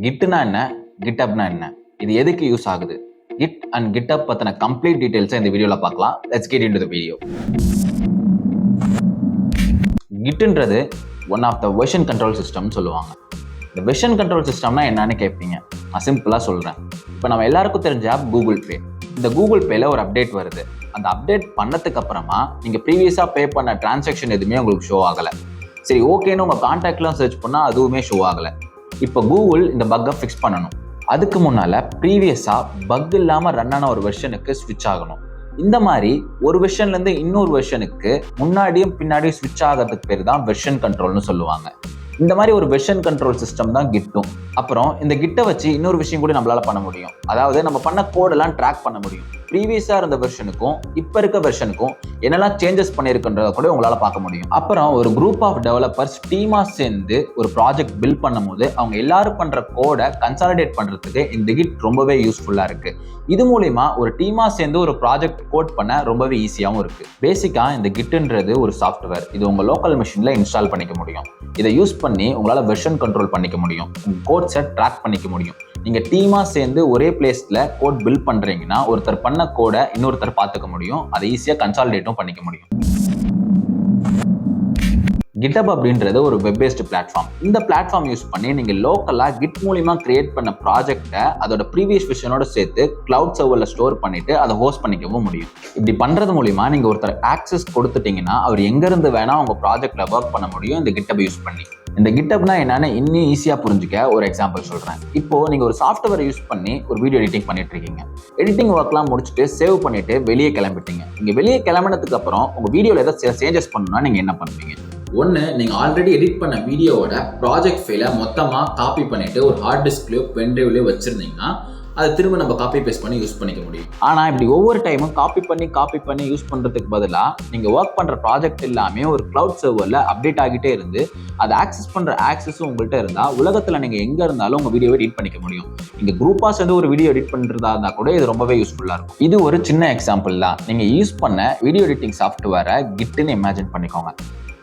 கிட்னா என்ன, கிட்டப்னா என்ன, இது எதுக்கு யூஸ் ஆகுது, கிட் அண்ட் கிட்டப் பத்தின கம்ப்ளீட் டீடைல்ஸை இந்த வீடியோல பார்க்கலாம். Let's get into the video. கிட்ன்றது one of the version control சிஸ்டம்னு சொல்லுவாங்க. இந்த வெர்ஷன் கண்ட்ரோல் சிஸ்டம்னா என்னன்னு கேட்பீங்க. நான் சிம்பிளா சொல்றேன். இப்போ நம்ம எல்லாருக்கும் தெரிஞ்ச ஆப் கூகுள் பே. இந்த கூகுள் பேல ஒரு அப்டேட் வருது. அந்த அப்டேட் பண்ணதுக்கு அப்புறமா நீங்க ப்ரீவியஸா பே பண்ண டிரான்சாக்ஷன் எதுவுமே உங்களுக்கு ஷோ ஆகல. சரி, ஓகேன்னு உங்க கான்டாக்ட்லாம் சர்ச் பண்ணா அதுவுமே ஷோ ஆகல. இப்போ கூகுள் இந்த பக்கை ஃபிக்ஸ் பண்ணணும். அதுக்கு முன்னால ப்ரீவியஸா பக் இல்லாம ரன் ஆன ஒரு வெர்ஷனுக்கு ஸ்விட்ச் ஆகணும். இந்த மாதிரி ஒரு வெர்ஷன்ல இருந்து இன்னொரு வெர்ஷனுக்கு முன்னாடியும் பின்னாடியும் ஸ்விட்ச் ஆகிறதுக்கு பேர் தான் வெர்ஷன் கண்ட்ரோல்னு சொல்லுவாங்க. இந்த மாதிரி ஒரு வெர்ஷன் கண்ட்ரோல் சிஸ்டம் தான் கிட்டும். அப்புறம் இந்த கிட்டை வச்சு இன்னொரு விஷயம் கூட நம்மளால பண்ண முடியும். அதாவது நம்ம பண்ண கோடெல்லாம் ட்ராக் பண்ண முடியும். ப்ரீவியஸா இருந்த வெர்ஷனுக்கும் இப்ப இருக்க வெர்ஷனுக்கும் என்னெல்லாம் சேஞ்சஸ் பண்ணிருக்குன்றத கூட உங்களால பார்க்க முடியும். அப்புறம் ஒரு குரூப் ஆஃப் டெவலப்பர்ஸ் டீமா சேர்ந்து ஒரு ப்ராஜெக்ட் பில்ட் பண்ணும் போது அவங்க எல்லாரும் பண்ற கோடை கன்சாலிடேட் பண்றதுக்கு இந்த கிட் ரொம்பவே யூஸ்ஃபுல்லா இருக்கு. இது மூலியமா ஒரு டீமா சேர்ந்து ஒரு ப்ராஜெக்ட் கோட் பண்ண ரொம்பவே ஈஸியாகவும் இருக்கு. பேசிக்கா இந்த கிட்ன்றது ஒரு சாஃப்ட்வேர். இது உங்க லோக்கல் மிஷின்ல இன்ஸ்டால் பண்ணிக்க முடியும். இதை யூஸ் பண்ணி உங்களால வெர்ஷன் கண்ட்ரோல் பண்ணிக்க முடியும். கோட்ஸை ட்ராக் பண்ணிக்க முடியும். நீங்க டீமா சேர்ந்து ஒரே பிளேஸ்ல கோட் பில்ட் பண்றீங்கன்னா ஒருத்தர் பண்ண கோடை இன்னொருத்தர் பார்த்துக்க முடியும். அதை ஈஸியா கன்சாலிடேட்டும் பண்ணிக்க முடியும். GitHub அப்படின்றது ஒரு வெப் பேஸ்ட் பிளாட்ஃபார்ம். இந்த பிளாட்ஃபார்ம் யூஸ் பண்ணி நீங்க லோக்கலா கிட் மூலியமா கிரியேட் பண்ண ப்ராஜெக்டை அதோட ப்ரீவியஸ் வெர்ஷனோட சேர்த்து கிளவுட் சர்வர்ல ஸ்டோர் பண்ணிட்டு அதை ஹோஸ்ட் பண்ணிக்கவும் முடியும். இப்படி பண்றது மூலியமா நீங்க ஒருத்தர் ஆக்சஸ் கொடுத்துட்டீங்கன்னா அவர் எங்க இருந்து வேணா உங்க ப்ராஜெக்ட்ல ஒர்க் பண்ண முடியும் இந்த GitHub யூஸ் பண்ணி. இந்த GitHubனா என்னன்னு இன்னும் ஈஸியா புரிஞ்சுக்க ஒரு எக்ஸாம்பிள் சொல்றேன். இப்போ நீங்க ஒரு சாஃப்ட்வேர் யூஸ் பண்ணி ஒரு வீடியோ எடிட்டிங் பண்ணிட்டு இருக்கீங்க. எடிட்டிங் ஒர்க்லாம் முடிச்சுட்டு சேவ் பண்ணிட்டு வெளியே கிளம்பிட்டீங்க. நீங்க வெளியே கிளம்பினதுக்கு அப்புறம் உங்க வீடியோல ஏதாவது சேஞ்சஸ் பண்ணணும்னா நீங்க என்ன பண்ணுவீங்க? ஒன்று, நீங்கள் ஆல்ரெடி எடிட் பண்ண வீடியோவோட ப்ராஜெக்ட் ஃபைலை மொத்தமாக காப்பி பண்ணிவிட்டு ஒரு ஹார்ட் டிஸ்க்லையோ பென்ட்ரைவ்லையோ வச்சுருந்தீங்கன்னா அதை திரும்ப நம்ம காப்பி பேஸ்ட் பண்ணி யூஸ் பண்ணிக்க முடியும். ஆனால் இப்படி ஒவ்வொரு டைமும் காப்பி பண்ணி யூஸ் பண்ணுறதுக்கு பதிலாக நீங்கள் ஒர்க் பண்ணுற ப்ராஜெக்ட் எல்லாமே ஒரு கிளவுட் சர்வரில் அப்டேட் ஆகிட்டே இருந்து அதை ஆக்சஸ் பண்ணுற ஆக்சஸும் உங்கள்கிட்ட இருந்தால் உலகத்தில் நீங்கள் எங்கே இருந்தாலும் உங்கள் வீடியோவை எடிட் பண்ணிக்க முடியும். நீங்கள் குரூப்பாக சேர்ந்து ஒரு வீடியோ எடிட் பண்ணுறதா இருந்தால் கூட இது ரொம்பவே யூஸ்ஃபுல்லாக இருக்கும். இது ஒரு சின்ன எக்ஸாம்பிள் தான். நீங்கள் யூஸ் பண்ண வீடியோ எடிட்டிங் சாஃப்ட்வேரை கிட்னு இமேஜின் பண்ணிக்கோங்க.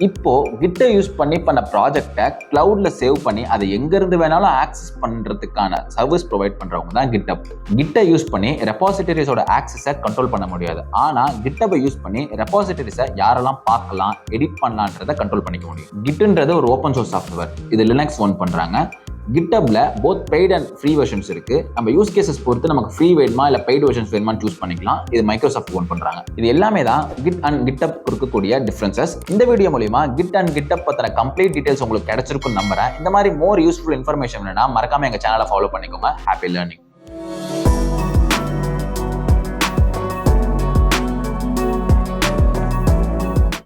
இப்போ கிட்டை யூஸ் பண்ணி பண்ண ப்ராஜெக்டை கிளவுட்ல சேவ் பண்ணி அதை எங்க இருந்து வேணாலும் ஆக்சஸ் பண்றதுக்கான சர்வீஸ் ப்ரொவைட் பண்றவங்க தான் GitHub. கிட்டை யூஸ் பண்ணி ரெபாசிட்டரிஸோட ஆக்சஸை கண்ட்ரோல் பண்ண முடியாது. ஆனா GitHub யூஸ் பண்ணி ரெபாசிட்டரிஸை யாரெல்லாம் பார்க்கலாம், எடிட் பண்ணலான்றதை கண்ட்ரோல் பண்ணிக்க முடியும். கிட்ன்றது ஒரு ஓப்பன் சோர்ஸ் சாஃப்ட்வேர். இது லினக்ஸ் ஓன் பண்றாங்க. GitHubல both paid and free versions இருக்கு. நம்ம யூஸ் கேசஸ் பொறுத்து நமக்கு ஃப்ரீ வேணுமா இல்ல பெய்ட் வெர்ஷன்ஸ் வேணுமா சூஸ் பண்ணிக்கலாம். இது மைக்ரோசாஃப்ட் ஓன் பண்றாங்க. இது எல்லாமே தான் Git and GitHub இருக்கக்கூடிய டிஃபரன்சஸ். இந்த வீடியோ மூலமா Git and GitHub பத்தின கம்ப்ளீட் டீடைல்ஸ் உங்களுக்கு கிடைச்சிருக்குன்னு நம்புறேன். இந்த மாதிரி மோர் யூஸ்ஃபுல் இன்ஃபர்மேஷன் வேணும்னா மறக்காம எங்க சேனலை ஃபாலோ பண்ணிக்கோங்க. Happy learning.